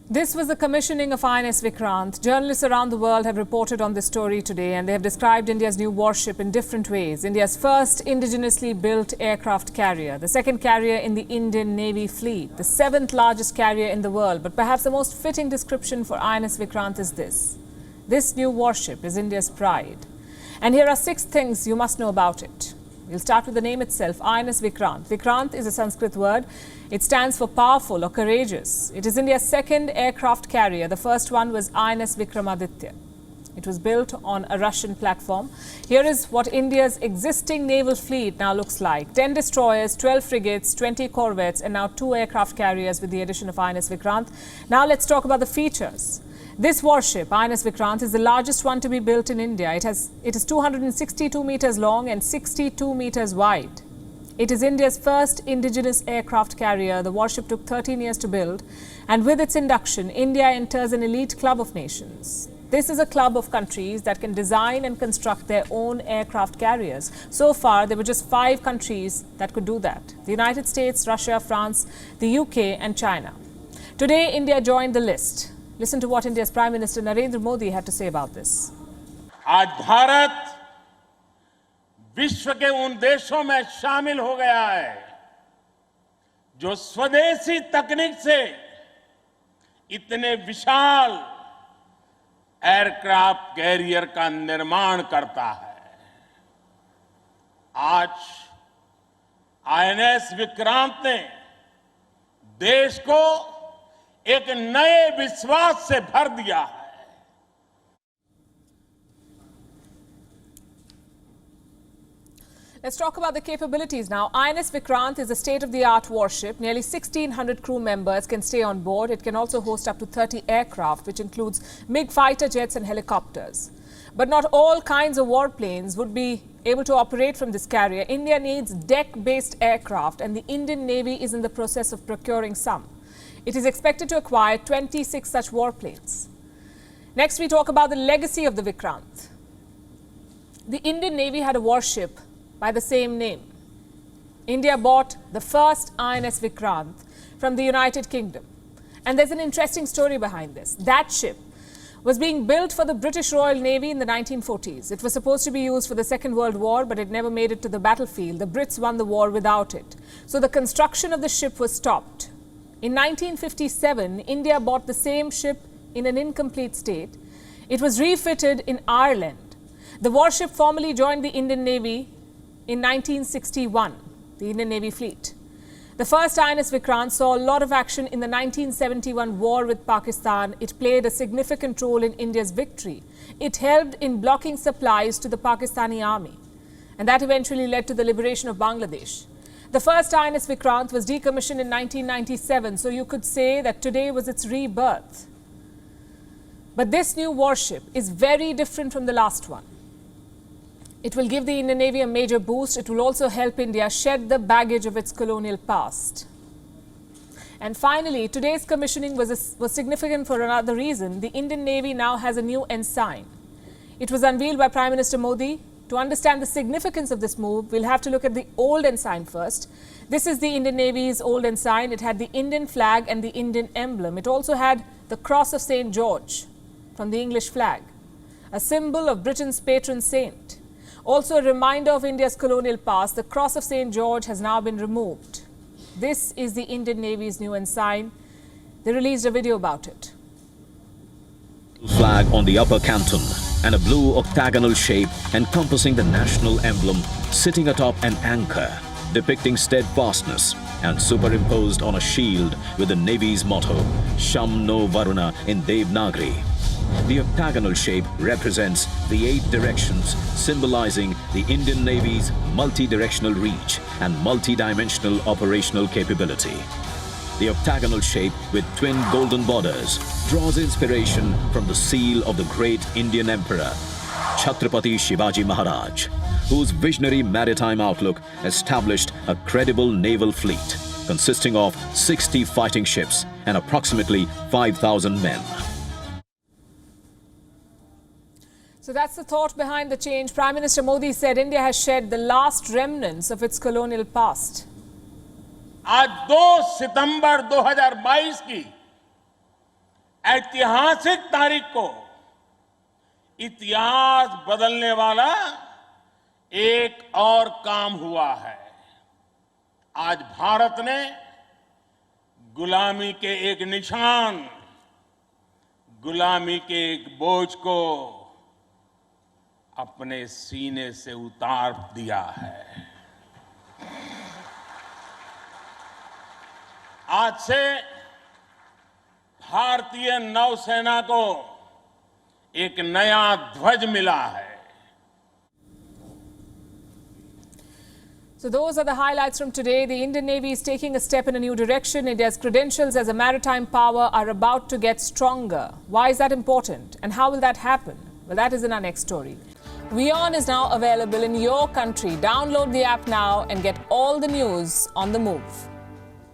This was the commissioning of INS Vikrant. Journalists around the world have reported on this story today, and they have described India's new warship in different ways. India's first indigenously built aircraft carrier, the second carrier in the Indian Navy fleet, the seventh largest carrier in the world. But perhaps the most fitting description for INS Vikrant is this. This new warship is India's pride. And here are 6 things you must know about it. We'll start with the name itself, INS Vikrant. Vikrant is a Sanskrit word. It stands for powerful or courageous. It is India's second aircraft carrier. The first one was INS Vikramaditya. It was built on a Russian platform. Here is what India's existing naval fleet now looks like. 10 destroyers, 12 frigates, 20 corvettes, and now 2 aircraft carriers with the addition of INS Vikrant. Now let's talk about the features. This warship, INS Vikrant, is the largest one to be built in India. It is 262 meters long and 62 meters wide. It is India's first indigenous aircraft carrier. The warship took 13 years to build, and with its induction, India enters an elite club of nations. This is a club of countries that can design and construct their own aircraft carriers. So far, there were just 5 countries that could do that: the United States, Russia, France, the UK, and China. Today, India joined the list. Listen to what India's Prime Minister Narendra Modi had to say about this. आज भारत विश्व के उन देशों में शामिल हो गया है जो स्वदेशी तकनीक से इतने विशाल एयरक्राफ्ट कैरियर का निर्माण करता है। आज आईएनएस विक्रांत ने देश को एक नए विश्वास से भर दिया है। Let's talk about the capabilities now. INS Vikrant is a state-of-the-art warship. Nearly 1,600 crew members can stay on board. It can also host up to 30 aircraft, which includes MiG fighter jets and helicopters. But not all kinds of warplanes would be able to operate from this carrier. India needs deck-based aircraft, and the Indian Navy is in the process of procuring some. It is expected to acquire 26 such warplanes. Next, we talk about the legacy of the Vikrant. The Indian Navy had a warship by the same name. India bought the first INS Vikrant from the United Kingdom. And there's an interesting story behind this. That ship was being built for the British Royal Navy in the 1940s. It was supposed to be used for the Second World War, but it never made it to the battlefield. The Brits won the war without it. So the construction of the ship was stopped. In 1957, India bought the same ship in an incomplete state. It was refitted in Ireland. The warship formally joined the Indian Navy in 1961, the Indian Navy fleet. The first INS Vikrant saw a lot of action in the 1971 war with Pakistan. It played a significant role in India's victory. It helped in blocking supplies to the Pakistani army, and that eventually led to the liberation of Bangladesh. The first INS Vikrant was decommissioned in 1997, so you could say that today was its rebirth. But this new warship is very different from the last one. It will give the Indian Navy a major boost. It will also help India shed the baggage of its colonial past. And finally, today's commissioning was significant for another reason. The Indian Navy now has a new ensign. It was unveiled by Prime Minister Modi. To understand the significance of this move, we'll have to look at the old ensign first. This is the Indian Navy's old ensign. It had the Indian flag and the Indian emblem. It also had the Cross of St. George from the English flag, a symbol of Britain's patron saint. Also a reminder of India's colonial past, the Cross of St. George has now been removed. This is the Indian Navy's new ensign. They released a video about it. Flag on the upper canton and a blue octagonal shape encompassing the national emblem sitting atop an anchor depicting steadfastness and superimposed on a shield with the Navy's motto, Sham no Varuna in Devanagari. The octagonal shape represents the 8 directions, symbolizing the Indian Navy's multi-directional reach and multi-dimensional operational capability. The octagonal shape with twin golden borders draws inspiration from the seal of the great Indian Emperor, Chhatrapati Shivaji Maharaj, whose visionary maritime outlook established a credible naval fleet consisting of 60 fighting ships and approximately 5,000 men. So that's the thought behind the change. Prime Minister Modi said India has shed the last remnants of its colonial past. आज 2 सितंबर 2022 की ऐतिहासिक तारीख को इतिहास बदलने वाला एक और काम हुआ है। आज भारत ने गुलामी के एक निशान, गुलामी के एक बोझ को अपने सीने से उतार दिया है। आज से भारतीय नौसेना को एक नया ध्वज मिला है। So those are the highlights from today. The Indian Navy is taking a step in a new direction. India's credentials as a maritime power are about to get stronger. Why is that important? And how will that happen? Well, that is in our next story. WION is now available in your country. Download the app now and get all the news on the move.